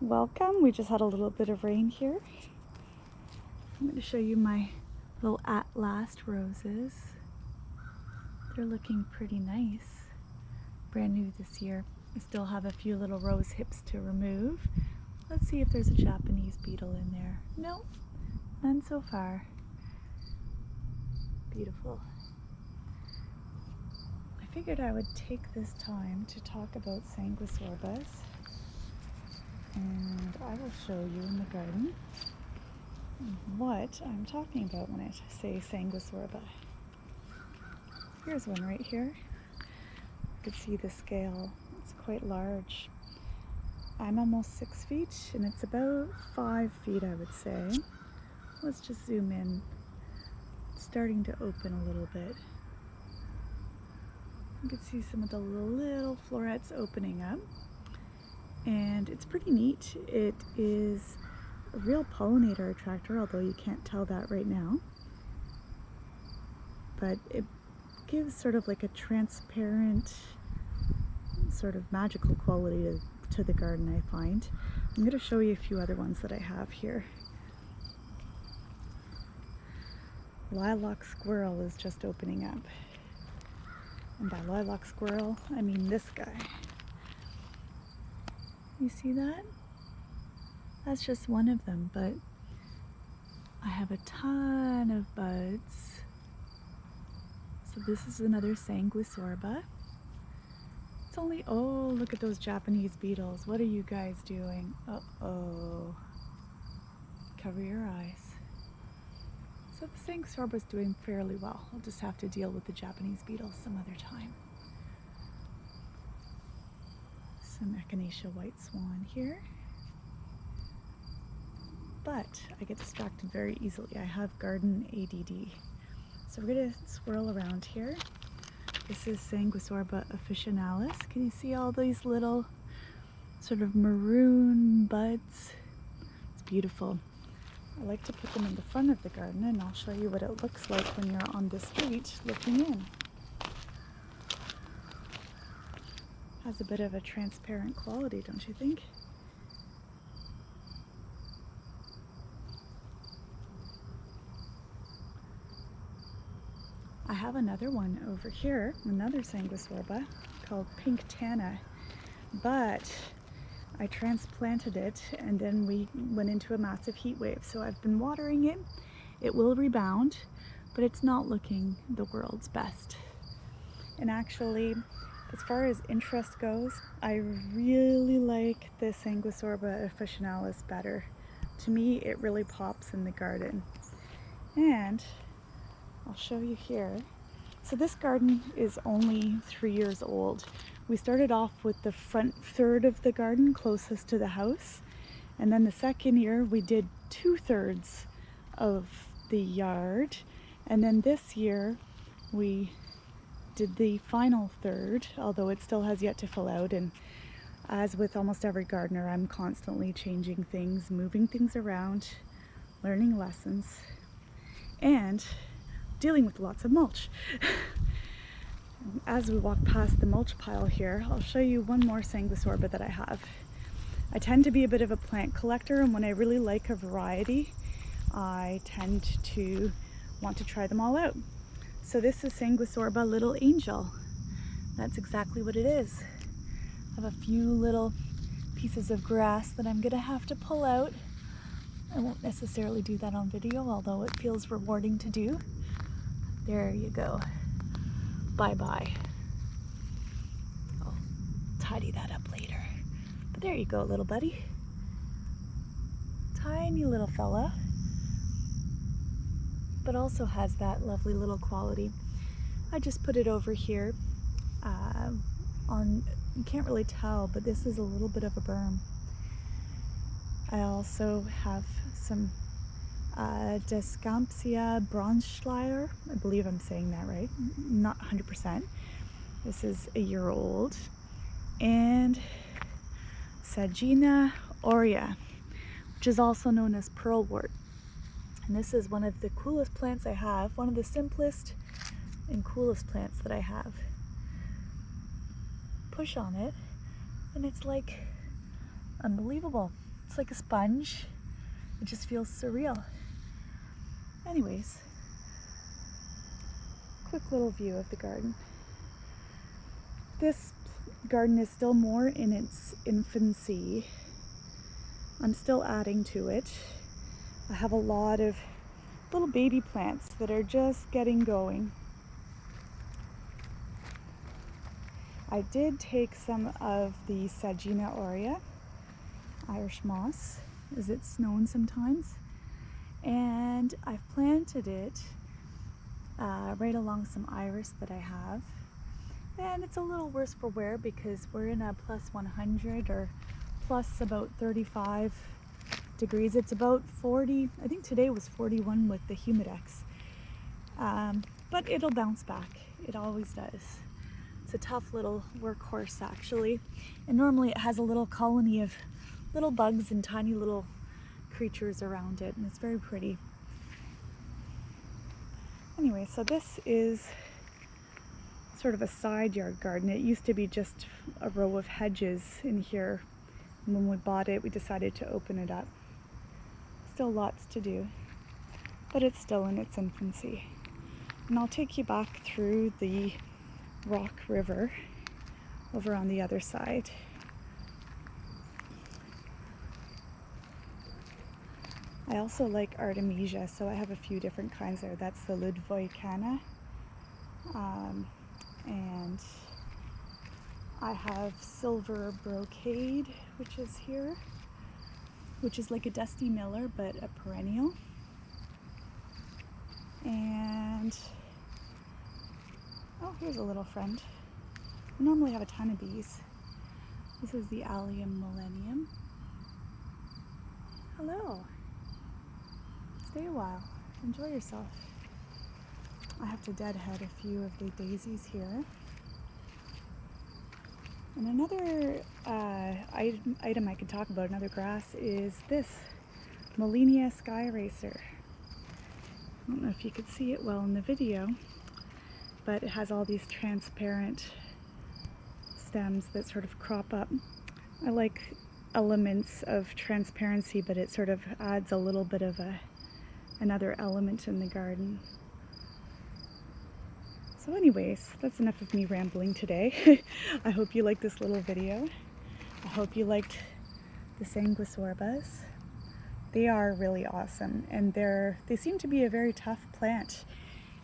Welcome. We just had a little bit of rain here. I'm going to show you my little at last roses. They're looking pretty nice. Brand new this year. I still have a few little rose hips to remove. Let's see if there's a Japanese beetle in there. No, none so far. Beautiful. I figured I would take this time to talk about sanguisorbas, and I will show you in the garden what I'm talking about when I say sanguisorba. Here's one right here. You can see the scale. It's quite large. I'm almost 6 feet and it's about 5 feet, I would say. Let's just zoom in. It's starting to open a little bit. You can see some of the little florets opening up, and it's pretty neat. It is a real pollinator attractor, although you can't tell that right now. But it gives sort of like a transparent, sort of magical quality to the garden, I find. I'm going to show you a few other ones that I have here. Lilac squirrel is just opening up. And by lilac squirrel, I mean this guy. You see that? That's just one of them, but I have a ton of buds. So this is another sanguisorba. It's only, oh, look at those Japanese beetles. What are you guys doing? Uh-oh. Cover your eyes. So the sanguisorba is doing fairly well. I'll just have to deal with the Japanese beetles some other time. Some echinacea white swan here. But I get distracted very easily. I have garden ADD. So we're going to swirl around here. This is Sanguisorba officianalis. Can you see all these little sort of maroon buds? It's beautiful. I like to put them in the front of the garden, and I'll show you what it looks like when you're on the street looking in. Has a bit of a transparent quality, don't you think? I have another one over here, another sanguisorba called pink tanna, but I transplanted it and then we went into a massive heat wave. So I've been watering it. It will rebound, but it's not looking the world's best. And actually, as far as interest goes, I really like the Sanguisorba officinalis better. To me, it really pops in the garden. And I'll show you here. So this garden is only 3 years old. We started off with the front third of the garden closest to the house. And then the second year we did 2/3 of the yard. And then this year we did the final third, although it still has yet to fill out. And as with almost every gardener, I'm constantly changing things, moving things around, learning lessons, and dealing with lots of mulch. As we walk past the mulch pile here, I'll show you one more sanguisorba that I have. I tend to be a bit of a plant collector, and when I really like a variety, I tend to want to try them all out. So this is Sanguisorba Little Angel. That's exactly what it is. I have a few little pieces of grass that I'm gonna have to pull out. I won't necessarily do that on video, although it feels rewarding to do. There you go. Bye-bye. I'll tidy that up later. But there you go, little buddy. Tiny little fella, but also has that lovely little quality. I just put it over here you can't really tell, but this is a little bit of a berm. I also have some Descampsia bronschleier. I believe I'm saying that right. Not 100%. This is a year old. And Sagina aurea, which is also known as pearlwort. And this is one of the coolest plants I have, one of the simplest and coolest plants that I have. Push on it and it's like unbelievable. It's like a sponge. It just feels surreal. Anyways, quick little view of the garden. This garden is still more in its infancy. I'm still adding to it. I have a lot of little baby plants that are just getting going. I did take some of the Sagina aurea, Irish moss, as it's known sometimes, and I've planted it right along some iris that I have. And it's a little worse for wear because we're in a plus 100 or plus about 35 degrees. It's about 40, I think today was 41 with the humidex. But it'll bounce back. It always does. It's a tough little workhorse actually. And normally it has a little colony of little bugs and tiny little creatures around it, and it's very pretty. Anyway, so this is sort of a side yard garden. It used to be just a row of hedges in here. And when we bought it, we decided to open it up. Still lots to do, but it's still in its infancy. And I'll take you back through the Rock River over on the other side. I also like artemisia, so I have a few different kinds there. That's the ludvoicana. And I have silver brocade, which is here, which is like a dusty miller, but a perennial. And, oh, here's a little friend. I normally have a ton of bees. This is the Allium millennium. Hello. Stay a while. Enjoy yourself. I have to deadhead a few of the daisies here. And another item I could talk about, another grass, is this Molinia sky racer. I don't know if you could see it well in the video, but it has all these transparent stems that sort of crop up. I like elements of transparency, but it sort of adds a little bit of another element in the garden. So anyways, that's enough of me rambling today. I hope you liked this little video. I hope you liked the Sanguisorbas. They are really awesome, and they seem to be a very tough plant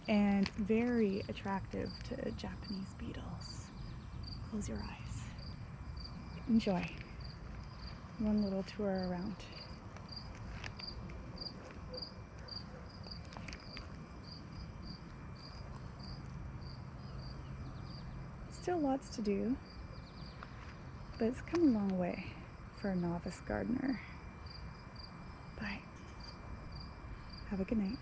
and very attractive to Japanese beetles. Close your eyes. Enjoy. One little tour around. Still lots to do, but it's come a long way for a novice gardener. Bye. Have a good night.